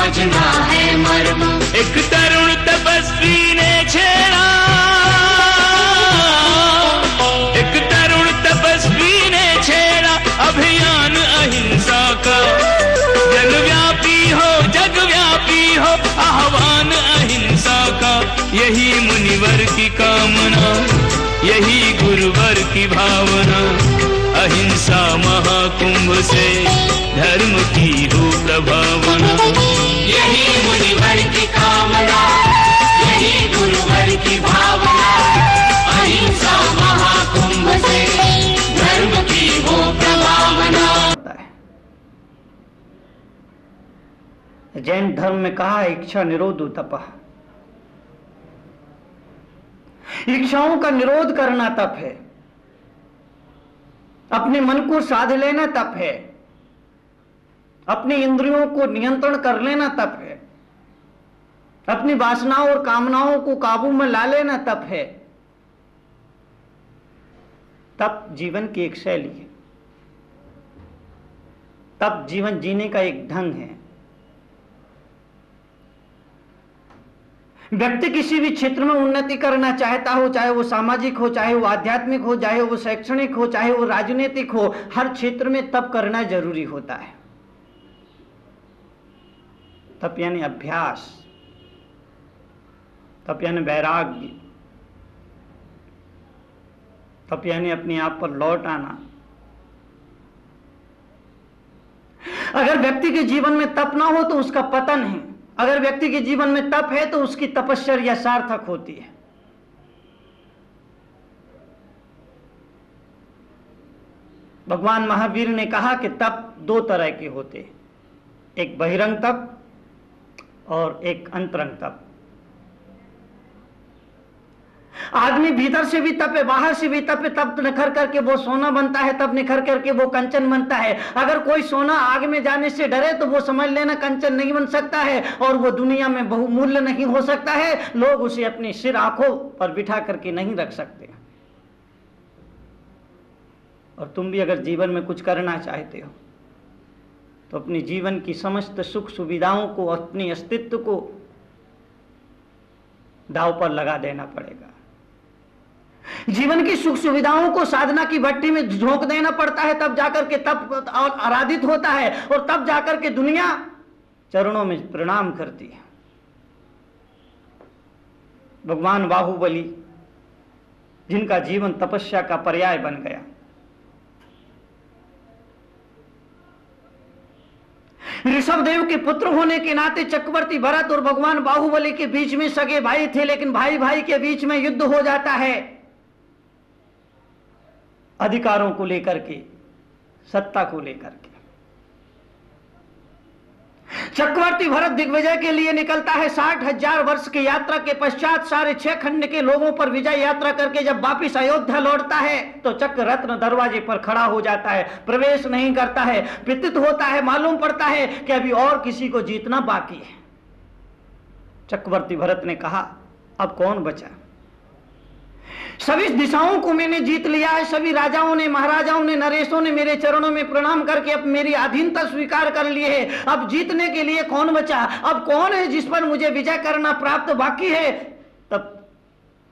समझना है मर्म। एक तरुण तपस्वी ने छेड़ा, एक तरुण तपस्वी ने छेड़ा अभियान अहिंसा का। जगव्यापी हो, जगव्यापी हो आह्वान अहिंसा का। यही मुनिवर की कामना, यही गुरुवर की भावना। अहिंसा महाकुंभ से धर्म की हो प्रभावना। यही मुनिवर की कामना, यही गुरुवर की भावना। अहिंसा महाकुंभ से धर्म की हो प्रभावना। जैन धर्म में कहा इच्छा निरोधो तपः। इच्छाओं का निरोध करना तप है, अपने मन को साध लेना तप है, अपनी इंद्रियों को नियंत्रण कर लेना तप है, अपनी वासनाओं और कामनाओं को काबू में ला लेना तप है। तप जीवन की एक शैली है, तप जीवन जीने का एक ढंग है। व्यक्ति किसी भी क्षेत्र में उन्नति करना चाहता हो, चाहे वो सामाजिक हो, चाहे वो आध्यात्मिक हो, चाहे वो शैक्षणिक हो, चाहे वो राजनीतिक हो, हर क्षेत्र में तप करना जरूरी होता है। तप यानी अभ्यास, तप यानी वैराग्य, तप यानी अपने आप पर लौट आना। अगर व्यक्ति के जीवन में तप ना हो तो उसका पतन है, अगर व्यक्ति के जीवन में तप है तो उसकी तपश्चर्या सार्थक होती है। भगवान महावीर ने कहा कि तप दो तरह के होते हैं, एक बहिरंग तप और एक अंतरंग तप। आदमी भीतर से भी तप है, बाहर से भी तप है। तब निखर करके वो सोना बनता है, तब निखर करके वो कंचन बनता है। अगर कोई सोना आग में जाने से डरे तो वो समझ लेना कंचन नहीं बन सकता है और वो दुनिया में बहुमूल्य नहीं हो सकता है। लोग उसे अपने सिर आंखों पर बिठा करके नहीं रख सकते। और तुम भी अगर जीवन में कुछ करना चाहते हो तो अपने जीवन की समस्त सुख सुविधाओं को, अपने अस्तित्व को दांव पर लगा देना पड़ेगा। जीवन की सुख सुविधाओं को साधना की भट्टी में झोंक देना पड़ता है, तब जाकर के तप आराधित होता है और तब जाकर के दुनिया चरणों में प्रणाम करती है। भगवान बाहुबली, जिनका जीवन तपस्या का पर्याय बन गया, ऋषभदेव के पुत्र होने के नाते चक्रवर्ती भरत और भगवान बाहुबली के बीच में सगे भाई थे, लेकिन भाई भाई के बीच में युद्ध हो जाता है अधिकारों को लेकर के, सत्ता को लेकर के। चक्रवर्ती भरत दिग्विजय के लिए निकलता है। 60,000 वर्ष की यात्रा के पश्चात सारे 6 खंड के लोगों पर विजय यात्रा करके जब वापिस अयोध्या लौटता है तो चक्र रत्न दरवाजे पर खड़ा हो जाता है, प्रवेश नहीं करता है। प्रतीत होता है, मालूम पड़ता है कि अभी और किसी को जीतना बाकी है। चक्रवर्ती भरत ने कहा, अब कौन बचा? सभी दिशाओं को मैंने जीत लिया है, सभी राजाओं ने, महाराजाओं ने, नरेशों ने मेरे चरणों में प्रणाम करके अब मेरी अधीनता स्वीकार कर ली है। अब जीतने के लिए कौन बचा? अब कौन है जिस पर मुझे विजय करना प्राप्त बाकी है? तब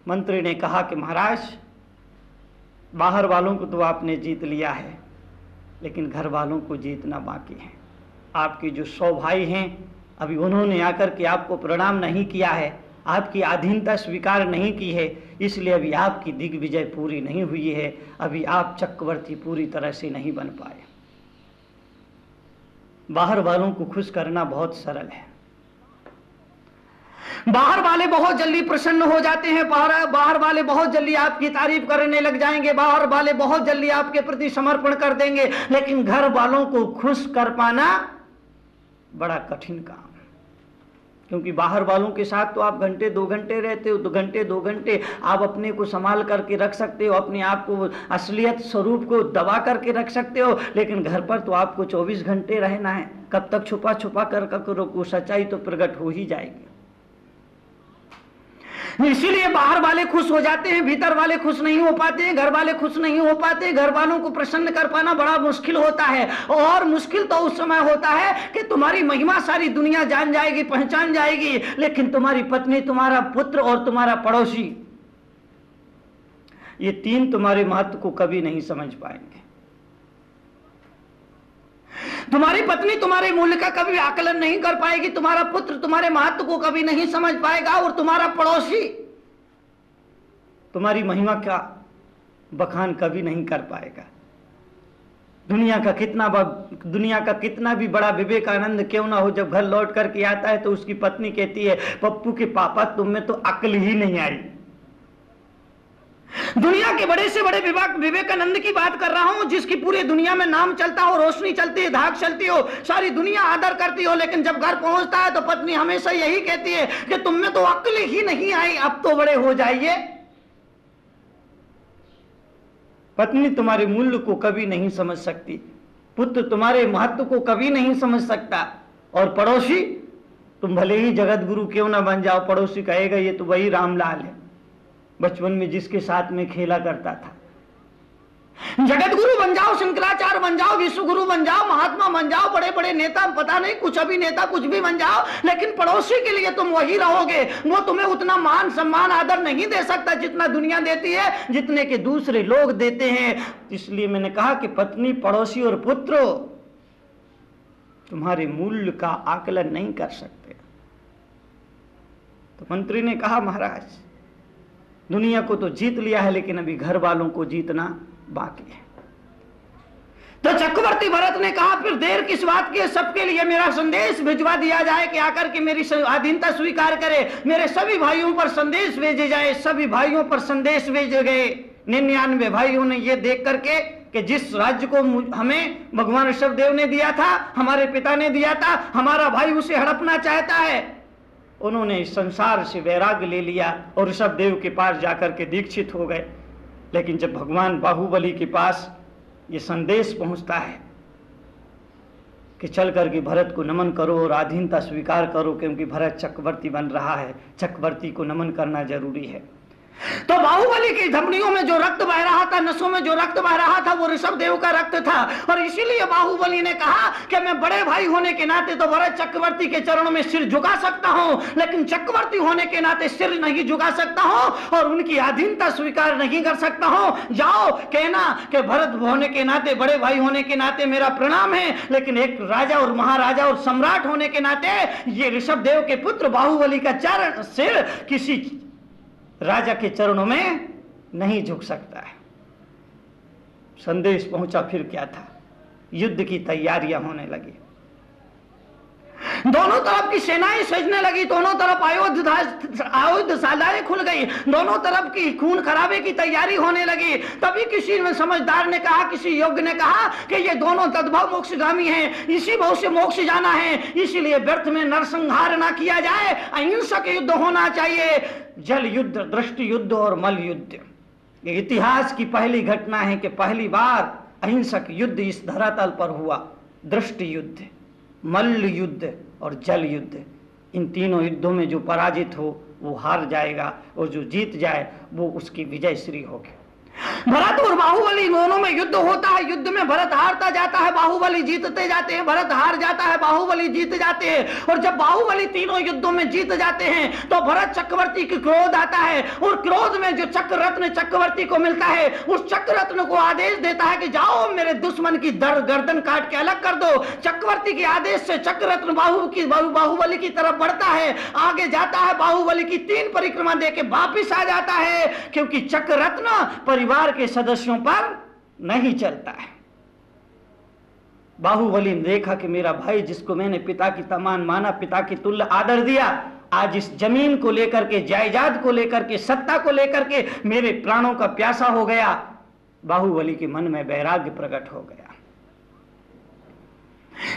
मंत्री ने कहा कि महाराज, बाहर वालों को तो आपने जीत लिया है, लेकिन घर वालों को जीतना बाकी है। आपके जो 100 भाई हैं, अभी उन्होंने आकर के आपको प्रणाम नहीं किया है, आपकी अधीनता स्वीकार नहीं की है, इसलिए अभी आपकी दिग्विजय पूरी नहीं हुई है। अभी आप चक्रवर्ती पूरी तरह से नहीं बन पाए। बाहर वालों को खुश करना बहुत सरल है। बाहर वाले बहुत जल्दी प्रसन्न हो जाते हैं, बाहर वाले बहुत जल्दी आपकी तारीफ करने लग जाएंगे, बाहर वाले बहुत जल्दी आपके प्रति समर्पण कर देंगे, लेकिन घर वालों को खुश कर पाना बड़ा कठिन काम। क्योंकि बाहर वालों के साथ तो आप घंटे 2 घंटे रहते हो, 2 घंटे आप अपने को संभाल करके रख सकते हो, अपने आप को असलियत स्वरूप को दबा करके रख सकते हो, लेकिन घर पर तो आपको 24 घंटे रहना है। कब तक छुपा छुपा कर सच्चाई तो प्रकट हो ही जाएगी। इसीलिए बाहर वाले खुश हो जाते हैं, भीतर वाले खुश नहीं हो पाते हैं, घर वाले खुश नहीं हो पाते। घर वालों को प्रसन्न कर पाना बड़ा मुश्किल होता है, और मुश्किल तो उस समय होता है कि तुम्हारी महिमा सारी दुनिया जान जाएगी, पहचान जाएगी, लेकिन तुम्हारी पत्नी, तुम्हारा पुत्र और तुम्हारा पड़ोसी, ये तीन तुम्हारे महत्व को कभी नहीं समझ पाएंगे। तुम्हारी पत्नी तुम्हारे मूल्य का कभी आकलन नहीं कर पाएगी, तुम्हारा पुत्र तुम्हारे महत्व को कभी नहीं समझ पाएगा, और तुम्हारा पड़ोसी तुम्हारी महिमा का बखान कभी नहीं कर पाएगा। दुनिया का कितना भी बड़ा विवेकानंद क्यों ना हो, जब घर लौट करके आता है तो उसकी पत्नी कहती है, पप्पू के पापा तुम में तो अक्ल ही नहीं आई। दुनिया के बड़े से बड़े विवेकानंद की बात कर रहा हूं, जिसकी पूरी दुनिया में नाम चलता हो, रोशनी चलती है, धाक चलती हो, सारी दुनिया आदर करती हो, लेकिन जब घर पहुंचता है तो पत्नी हमेशा यही कहती है कि तुम में तो अक्ल ही नहीं आई, अब तो बड़े हो जाइए। पत्नी तुम्हारे मूल्य को कभी नहीं समझ सकती, पुत्र तुम्हारे महत्व को कभी नहीं समझ सकता, और पड़ोसी, तुम भले ही जगत गुरु क्यों ना बन जाओ, पड़ोसी कहेगा ये तो वही रामलाल है, बचपन में जिसके साथ में खेला करता था। जगत गुरु बन जाओ, शंकराचार्य बन जाओ, विश्व गुरु बन जाओ, महात्मा बन जाओ, बड़े बड़े नेता, पता नहीं कुछ अभिनेता कुछ भी बन जाओ, लेकिन पड़ोसी के लिए तुम वही रहोगे। वो तुम्हें उतना मान सम्मान आदर नहीं दे सकता जितना दुनिया देती है, जितने के दूसरे लोग देते हैं। इसलिए मैंने कहा कि पत्नी, पड़ोसी और पुत्र तुम्हारे मूल्य का आकलन नहीं कर सकते। तो मंत्री ने कहा, महाराज दुनिया को तो जीत लिया है, लेकिन अभी घर वालों को जीतना बाकी है। तो चक्रवर्ती भरत ने कहा, फिर देर किस बात की है, सबके लिए मेरा संदेश भिजवा दिया जाए कि आकर के मेरी अधीनता स्वीकार करे, मेरे सभी भाइयों पर संदेश भेजे जाए। सभी भाइयों पर संदेश भेजे गए। 99 भाइयों ने यह देख करके कि जिस राज्य को हमें भगवान ऋषभदेव ने दिया था, हमारे पिता ने दिया था, हमारा भाई उसे हड़पना चाहता है, उन्होंने इस संसार से वैराग्य ले लिया और ऋषभदेव के पास जाकर के दीक्षित हो गए। लेकिन जब भगवान बाहुबली के पास ये संदेश पहुंचता है कि चल करके भरत को नमन करो और अधीनता स्वीकार करो, क्योंकि भरत चक्रवर्ती बन रहा है, चक्रवर्ती को नमन करना जरूरी है, तो बाहुबली की धमनियों में जो रक्त बह रहा था, नसों में जो रक्त बह रहा था, वो ऋषभदेव का रक्त था। और इसीलिए बाहुबली ने कहा कि मैं बड़े भाई होने के नाते तो भरत चक्रवर्ती के चरणों में सिर झुका सकता हूं, लेकिन चक्रवर्ती होने के नाते सिर नहीं झुका सकता हूं और उनकी अधीनता स्वीकार नहीं कर सकता हूं। जाओ कहना कि भरत होने के नाते, बड़े भाई होने के नाते मेरा प्रणाम है, लेकिन एक राजा और महाराजा और सम्राट होने के नाते ये ऋषभदेव के पुत्र बाहुबली का चरण, सिर किसी राजा के चरणों में नहीं झुक सकता है। संदेश पहुंचा, फिर क्या था, युद्ध की तैयारियां होने लगी, दोनों तरफ की सेनाएं सजने लगी, दोनों तरफ आयुधशालाएं खुल गई, दोनों तरफ की खून खराबे की तैयारी होने लगी। तभी किसी में समझदार ने कहा, किसी योग्य ने कहा कि ये दोनों तद्भव मोक्षगामी हैं, इसी भाव से मोक्ष जाना है, इसीलिए व्यर्थ में नरसंहार ना किया जाए, अहिंसक युद्ध होना चाहिए। जल युद्ध, दृष्टि युद्ध और मल युद्ध, ये इतिहास की पहली घटना है कि पहली बार अहिंसक युद्ध इस धरातल पर हुआ। दृष्टि युद्ध, मल्ल युद्ध और जल युद्ध, इन तीनों युद्धों में जो पराजित हो वो हार जाएगा और जो जीत जाए वो उसकी विजय श्री होगी। भरत और बाहुबली दोनों में युद्ध होता है, युद्ध में भरत हारता जाता है, बाहुबली जीतते जाते हैं, भरत हार जाता है, बाहुबली जीत जाते हैं। और जब बाहुबली तीनों युद्धों में जीत जाते हैं तो भरत चक्रवर्ती की क्रोध आता है, और क्रोध में जो चक्र रत्न चक्रवर्ती को मिलता है, उस चक्र रत्न को आदेश देता है कि जाओ मेरे दुश्मन की गर्दन काट के अलग कर दो। चक्रवर्ती के आदेश से चक्र रत्न बाहुबली की तरफ बढ़ता है, आगे जाता है, बाहुबली की 3 परिक्रमा देके वापिस आ जाता है, क्योंकि चक्र रत्न परिवार के सदस्यों पर नहीं चलता है। बाहुबली ने देखा कि मेरा भाई, जिसको मैंने पिता की समान माना, पिता की तुल्य आदर दिया, आज इस जमीन को लेकर के, जायदाद को लेकर के, सत्ता को लेकर के मेरे प्राणों का प्यासा हो गया। बाहुबली के मन में वैराग्य प्रकट हो गया।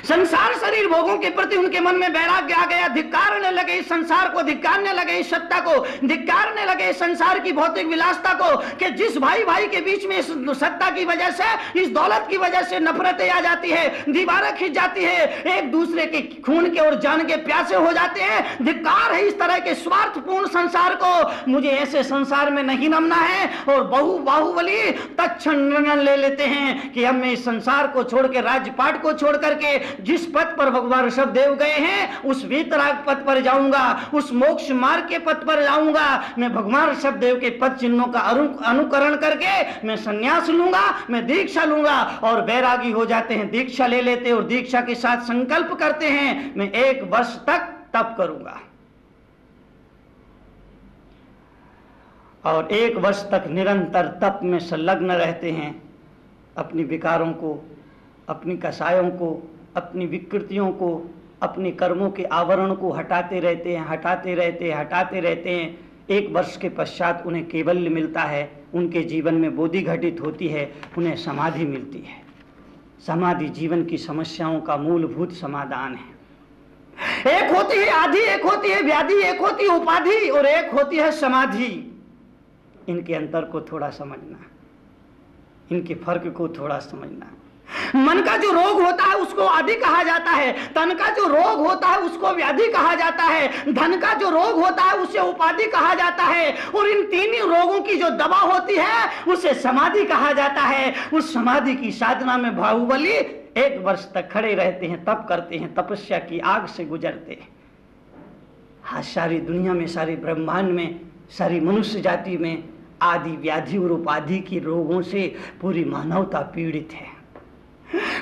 संसार शरीर भोगों के प्रति उनके मन में वैराग्य आ गया, धिक्कारने लगे इस संसार को, धिक्कारने लगे इस सत्ता को, धिक्कारने लगे इस संसार की भौतिक विलासता को, कि जिस भाई भाई के बीच में इस सत्ता की वजह से, इस दौलत की वजह से नफरतें आ जाती है, दीवारें खिंच जाती है, एक दूसरे के खून के और जान के प्यासे हो जाते हैं। धिक्कार है इस तरह के स्वार्थपूर्ण संसार को। मुझे ऐसे संसार में नहीं नमना है। और बाहुबली तत्क्षण निर्णय ले लेते हैं कि अब मैं इस संसार को छोड़ के, राजपाट को छोड़ करके जिस पथ पर भगवान ऋषभदेव गए हैं उस वीतराग पथ पर जाऊंगा, उस मोक्ष मार्ग के पथ पर जाऊंगा। मैं भगवान ऋषभदेव के पथ चिन्हों का अनुकरण करके मैं संन्यास लूंगा, मैं दीक्षा लूंगा। और बैरागी हो जाते हैं, दीक्षा ले लेते हैं और दीक्षा के साथ संकल्प करते हैं मैं 1 वर्ष तक तप करूंगा। और 1 वर्ष तक निरंतर तप में संलग्न रहते हैं। अपनी विकारों को, अपनी कसायों को, अपनी विकृतियों को, अपने कर्मों के आवरण को हटाते रहते हैं, हटाते रहते हैं। 1 वर्ष के पश्चात उन्हें कैवल्य मिलता है, उनके जीवन में बोधि घटित होती है, उन्हें समाधि मिलती है। समाधि जीवन की समस्याओं का मूलभूत समाधान है। एक होती है आदि, एक होती है व्याधि, एक होती है उपाधि और एक होती है समाधि। इनके अंतर को थोड़ा समझना, इनके फर्क को थोड़ा समझना। मन का जो रोग होता है उसको आदि कहा जाता है, तन का जो रोग होता है उसको व्याधि कहा जाता है, धन का जो रोग होता है उसे उपाधि कहा जाता है, और इन तीन रोगों की जो दवा होती है उसे समाधि कहा जाता है। उस समाधि की साधना में बाहुबली 1 वर्ष तक खड़े रहते हैं, तप करते हैं, तपस्या की आग से गुजरते हैं। हाँ, सारी दुनिया में, सारे ब्रह्मांड में, सारी मनुष्य जाति में आदि व्याधि और उपाधि के रोगों से पूरी मानवता पीड़ित है।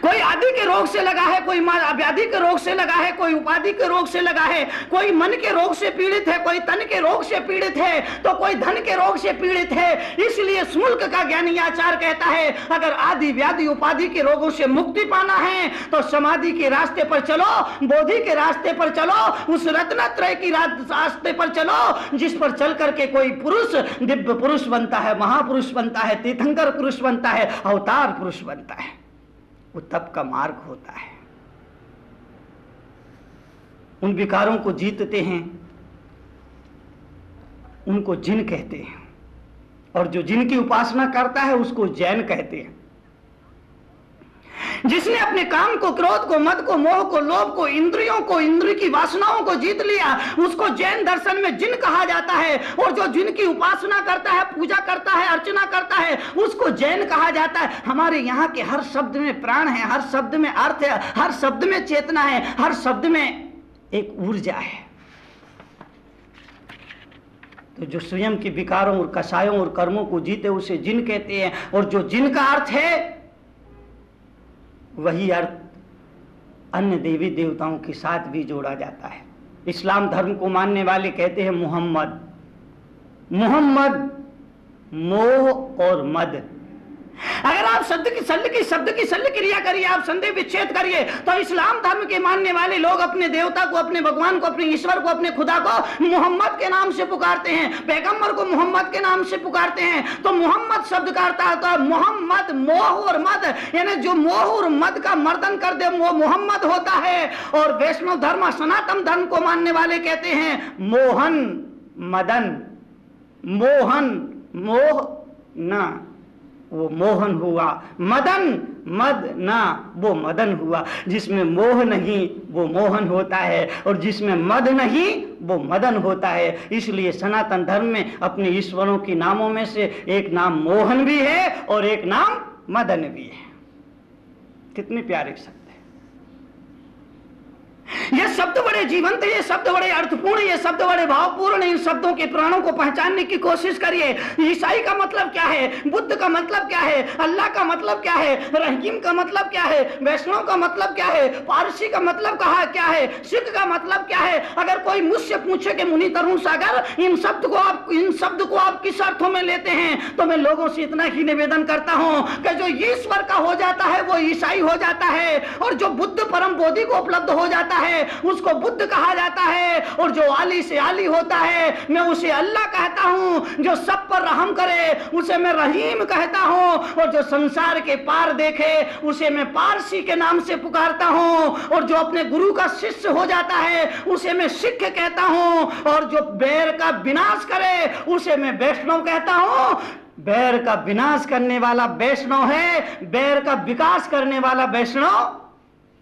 कोई आदि के रोग से लगा है, कोई व्याधि के रोग से लगा है, कोई उपाधि के रोग से लगा है, कोई मन के रोग से पीड़ित है, कोई तन के रोग से पीड़ित है, तो कोई धन के रोग से पीड़ित है। इसलिए शुल्क का ज्ञानी आचार्य कहता है अगर आदि व्याधि उपाधि के रोगों से मुक्ति पाना है तो समाधि के रास्ते पर चलो, बोधि के रास्ते पर चलो, उस रत्नत्रय की रास्ते पर चलो, जिस पर चल करके कोई पुरुष दिव्य पुरुष बनता है, महापुरुष बनता है, तीर्थंकर पुरुष बनता है, अवतार पुरुष बनता है। वो तप का मार्ग होता है। उन विकारों को जीतते हैं, उनको जिन कहते हैं, और जो जिन की उपासना करता है उसको जैन कहते हैं। जिसने अपने काम को, क्रोध को, मद को, मोह को, लोभ को, इंद्रियों को, इंद्रिय की वासनाओं को जीत लिया उसको जैन दर्शन में जिन कहा जाता है। और जो जिन की उपासना करता है, पूजा करता है, अर्चना करता है उसको जैन कहा जाता है। हमारे यहाँ के हर शब्द में प्राण है, हर शब्द में अर्थ है, हर शब्द में चेतना है, हर शब्द में एक ऊर्जा है। तो जो स्वयं के विकारों और कसायों और कर्मों को जीते उसे जिन कहते हैं। और जो जिन का अर्थ है वही अर्थ अन्य देवी देवताओं के साथ भी जोड़ा जाता है। इस्लाम धर्म को मानने वाले कहते हैं मोहम्मद। मोहम्मद मोह और मद। अगर आप शब्द की शल्य क्रिया करिए, आप संदेह विच्छेद करिए, तो इस्लाम धर्म के मानने वाले लोग अपने देवता को, अपने भगवान को, अपने ईश्वर को, अपने खुदा को मोहम्मद के नाम से पुकारते हैं, पैगंबर को मोहम्मद के नाम से पुकारते हैं। तो मोहम्मद शब्द का अर्थ आता है मोहम्मद, मोह और मद, यानी जो मोह और मद का मर्दन कर दे वो मोहम्मद होता है। और वैष्णव धर्म, सनातन धर्म को मानने वाले कहते हैं मोहन मदन। मोहन मोह ना, वो मोहन हुआ, मदन मद ना, वो मदन हुआ। जिसमें मोह नहीं वो मोहन होता है, और जिसमें मद नहीं वो मदन होता है। इसलिए सनातन धर्म में अपने ईश्वरों के नामों में से एक नाम मोहन भी है और एक नाम मदन भी है। कितने प्यारे शब्द। ये शब्द बड़े जीवंत है, ये शब्द बड़े अर्थपूर्ण, ये शब्द बड़े भावपूर्ण। इन शब्दों के प्राणों को पहचानने की कोशिश करिए। ईसाई का मतलब क्या है, बुद्ध का मतलब क्या है, अल्लाह का मतलब क्या है, रहीम का मतलब क्या है, वैष्णव का मतलब क्या है, पारसी का मतलब क्या है, सिख का मतलब क्या है। अगर कोई मुझसे पूछे कि मुनि तरुण सागर इन शब्द को आप किस अर्थों में लेते हैं, तो मैं लोगों से इतना ही निवेदन करता हूं कि जो ईश्वर का हो जाता है वो ईसाई हो जाता है, और जो बुद्ध परम बोधि को उपलब्ध हो जाता है है उसको बुद्ध कहा जाता है, और जो आली से आली होता है मैं उसे अल्लाह कहता हूँ, जो सब पर रहम करे उसे मैं रहीम कहता हूँ, और जो संसार के पार देखे उसे मैं पारसी के नाम से पुकारता हूँ, और जो अपने गुरु का शिष्य हो जाता है उसे मैं सिख कहता हूँ, और जो बैर का विनाश करे उसे मैं वैष्णव कहता हूँ। बैर का विनाश करने वाला वैष्णव है, बैर का विकास करने वाला वैष्णव।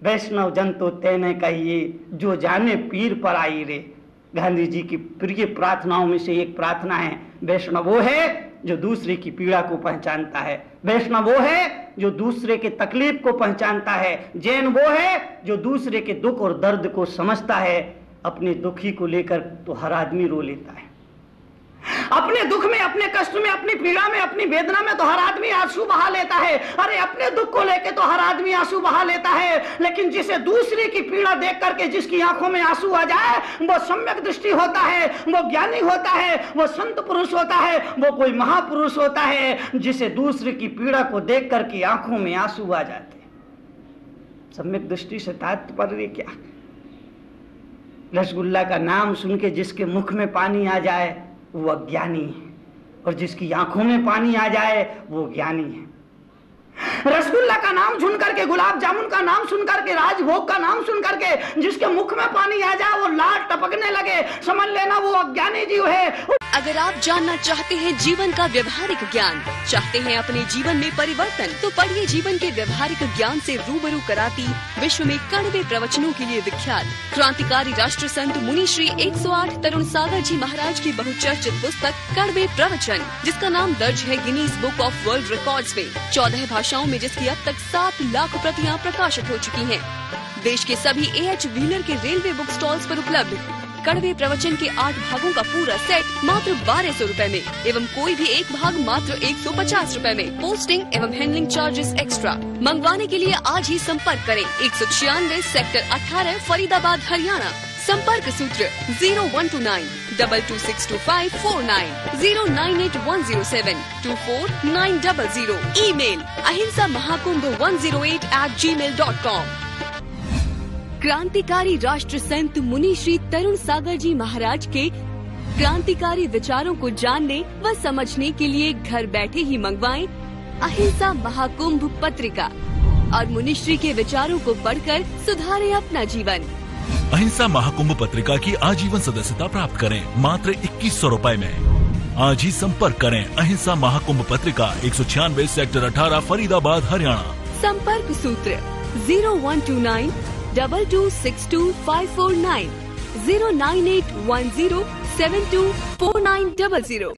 वैष्णव जन तो तेने कहिए जो जाने पीर पर आई रे। गांधी जी की प्रिय प्रार्थनाओं में से एक प्रार्थना है, वैष्णव वो है जो दूसरे की पीड़ा को पहचानता है, वैष्णव वो है जो दूसरे के तकलीफ को पहचानता है, जैन वो है जो दूसरे के दुख और दर्द को समझता है। अपने दुखी को लेकर तो हर आदमी रो लेता है, अपने दुख में, अपने कष्ट में, अपनी पीड़ा में, अपनी वेदना में तो हर आदमी आंसू बहा लेता है। अरे अपने दुख को लेकर तो हर आदमी आंसू बहा लेता है, लेकिन जिसे दूसरे की पीड़ा देख करके जिसकी आंखों में आंसू आ जाए वो सम्यक दृष्टि होता है, वो ज्ञानी होता है, वो संत पुरुष होता है, वो कोई महापुरुष होता है जिसे दूसरे की पीड़ा को देख करके आंखों में आंसू आ जाते। सम्यक दृष्टि से तात्पर्य क्या? रसगुल्ला का नाम सुन के जिसके मुख में पानी आ जाए वो अज्ञानी है, और जिसकी आंखों में पानी आ जाए वो ज्ञानी है। रसगुल्ला का नाम सुन करके, गुलाब जामुन का नाम सुन करके, राजभोग का नाम सुन करके जिसके मुख में पानी आ जाए, वो लार टपकने लगे, समझ लेना वो अज्ञानी जीव है। अगर आप जानना चाहते हैं जीवन का व्यवहारिक ज्ञान, चाहते हैं अपने जीवन में परिवर्तन, तो पढ़िए जीवन के व्यवहारिक ज्ञान से रूबरू कराती विश्व में कड़वे प्रवचनों के लिए विख्यात क्रांतिकारी राष्ट्र संत मुनि श्री 108 तरुण सागर जी महाराज की बहुचर्चित पुस्तक कड़वे प्रवचन, जिसका नाम दर्ज है Guinness book of world records में, 14 भाषाओं में, जिसकी अब तक 7 लाख प्रतियां प्रकाशित हो चुकी हैं। देश के सभी AH व्हीलर के रेलवे बुक स्टॉल्स पर उपलब्ध कड़वे प्रवचन के 8 भागों का पूरा सेट मात्र 1200 रुपए में, एवं कोई भी एक भाग मात्र 150 रुपए में, पोस्टिंग एवं हैंडलिंग चार्जेस एक्स्ट्रा। मंगवाने के लिए आज ही संपर्क करें 196 सेक्टर 18 फरीदाबाद हरियाणा। संपर्क सूत्र 0129 226254 098 107 ईमेल ahimsamahakundh108@gmail.com। क्रांतिकारी राष्ट्र संत मुनि श्री तरुण सागर जी महाराज के क्रांतिकारी विचारों को जानने व समझने के लिए घर बैठे ही मंगवाएं अहिंसा महाकुंभ पत्रिका और मुनिश्री के विचारों को पढ़कर सुधारें अपना जीवन। अहिंसा महाकुंभ पत्रिका की आजीवन सदस्यता प्राप्त करें मात्र 2100 रुपए में। आज ही संपर्क करें अहिंसा महाकुंभ पत्रिका 196 सेक्टर 18 फरीदाबाद हरियाणा। संपर्क सूत्र 0129 226254 09810724900।